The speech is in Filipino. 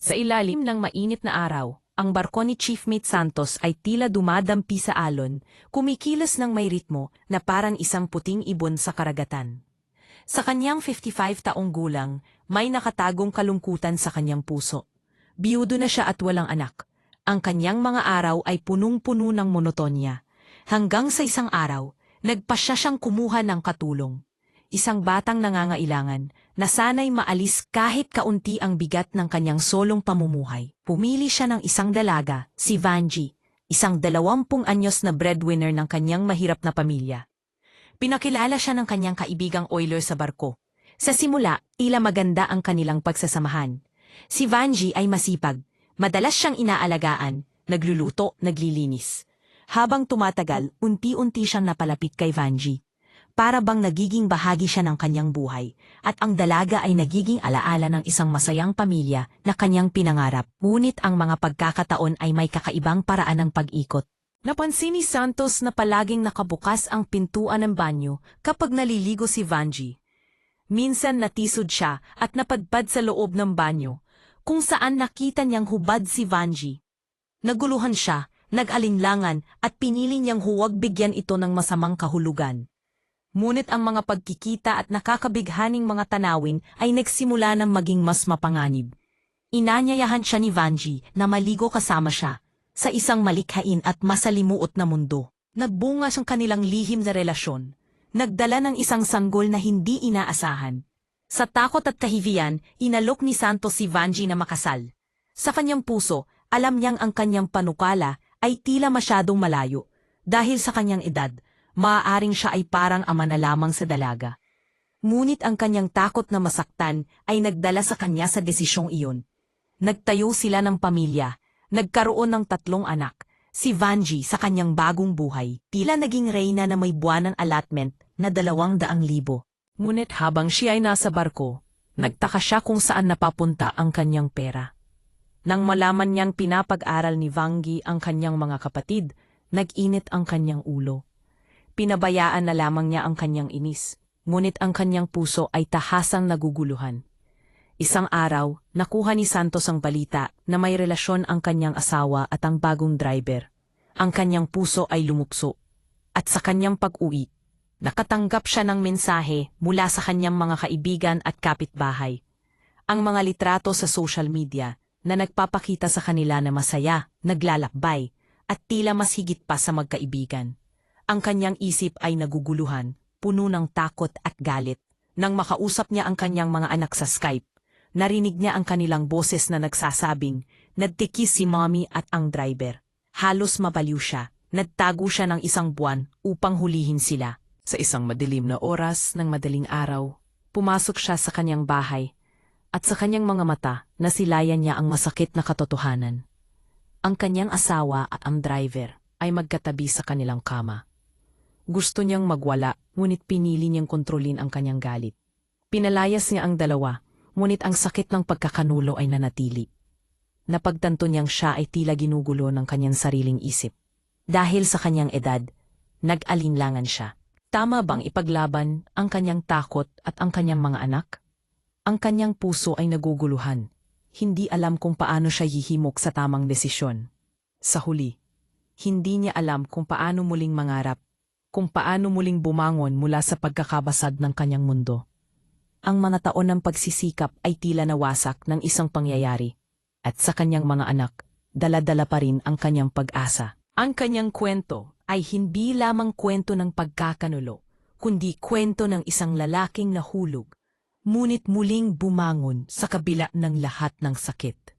Sa ilalim ng mainit na araw, ang barko ni Chiefmate Santos ay tila dumadampi sa alon, kumikilos ng may ritmo na parang isang puting ibon sa karagatan. Sa kanyang 55 taong gulang, may nakatagong kalungkutan sa kanyang puso. Biyudo na siya at walang anak. Ang kanyang mga araw ay punong-puno ng monotonya. Hanggang sa isang araw, nagpasya siyang kumuha ng katulong. Isang batang nangangailangan na sana'y maalis kahit kaunti ang bigat ng kanyang solong pamumuhay. Pumili siya ng isang dalaga, si Vanji, isang 20 anyos na breadwinner ng kanyang mahirap na pamilya. Pinakilala siya ng kanyang kaibigang oiler sa barko. Sa simula, tila maganda ang kanilang pagsasamahan. Si Vanji ay masipag, madalas siyang inaalagaan, nagluluto, naglilinis. Habang tumatagal, unti-unti siyang napalapit kay Vanji. Para bang nagiging bahagi siya ng kanyang buhay, at ang dalaga ay nagiging alaala ng isang masayang pamilya na kanyang pinangarap. Ngunit ang mga pagkakataon ay may kakaibang paraan ng pag-ikot. Napansin ni Santos na palaging nakabukas ang pintuan ng banyo kapag naliligo si Vanji. Minsan natisod siya at napadpad sa loob ng banyo, kung saan nakita niyang hubad si Vanji. Naguluhan siya, nag-alinlangan at pinili niyang huwag bigyan ito ng masamang kahulugan. Ngunit ang mga pagkikita at nakakabighaning mga tanawin ay nagsimula ng maging mas mapanganib. Inanyayahan siya ni Vanji na maligo kasama siya sa isang malikhain at masalimuot na mundo. Nagbunga ang kanilang lihim na relasyon. Nagdala ng isang sanggol na hindi inaasahan. Sa takot at kahihiyan, inalok ni Santos si Vanji na makasal. Sa kanyang puso, alam niyang ang kanyang panukala ay tila masyadong malayo. Dahil sa kanyang edad, maaaring siya ay parang ama na lamang sa dalaga. Ngunit ang kanyang takot na masaktan ay nagdala sa kanya sa desisyong iyon. Nagtayo sila ng pamilya, nagkaroon ng 3 anak. Si Vanji sa kanyang bagong buhay, tila naging reyna na may buwanang allotment na 200,000. Ngunit habang siya ay nasa barko, nagtaka siya kung saan napapunta ang kanyang pera. Nang malaman niyang pinapag-aral ni Vangi ang kanyang mga kapatid, nag-init ang kanyang ulo. Pinabayaan na lamang niya ang kanyang inis, ngunit ang kanyang puso ay tahasang naguguluhan. Isang araw, nakuha ni Santos ang balita na may relasyon ang kanyang asawa at ang bagong driver. Ang kanyang puso ay lumukso. At sa kanyang pag-uwi, nakatanggap siya ng mensahe mula sa kanyang mga kaibigan at kapitbahay. Ang mga litrato sa social media na nagpapakita sa kanila na masaya, naglalakbay, at tila mas higit pa sa magkaibigan. Ang kanyang isip ay naguguluhan, puno ng takot at galit. Nang makausap niya ang kanyang mga anak sa Skype, narinig niya ang kanilang boses na nagsasabing, nagtikis si mommy at ang driver. Halos mabaliw siya, nagtago siya ng 1 buwan upang hulihin sila. Sa isang madilim na oras ng madaling araw, pumasok siya sa kanyang bahay, at sa kanyang mga mata, nasilayan niya ang masakit na katotohanan. Ang kanyang asawa at ang driver ay magkatabi sa kanilang kama. Gusto niyang magwala, ngunit pinili niyang kontrolin ang kanyang galit. Pinalayas niya ang dalawa, ngunit ang sakit ng pagkakanulo ay nanatili. Napagtanto niyang siya ay tila ginugulo ng kanyang sariling isip. Dahil sa kanyang edad, nag-alinlangan siya. Tama bang ipaglaban ang kanyang takot at ang kanyang mga anak? Ang kanyang puso ay naguguluhan. Hindi alam kung paano siya hihimok sa tamang desisyon. Sa huli, hindi niya alam kung paano muling mangarap, kung paano muling bumangon mula sa pagkakabasag ng kanyang mundo. Ang mga taon ng pagsisikap ay tila nawasak ng isang pangyayari, at sa kanyang mga anak, dala-dala pa rin ang kanyang pag-asa. Ang kanyang kwento ay hindi lamang kwento ng pagkakanulo, kundi kwento ng isang lalaking nahulog, ngunit muling bumangon sa kabila ng lahat ng sakit.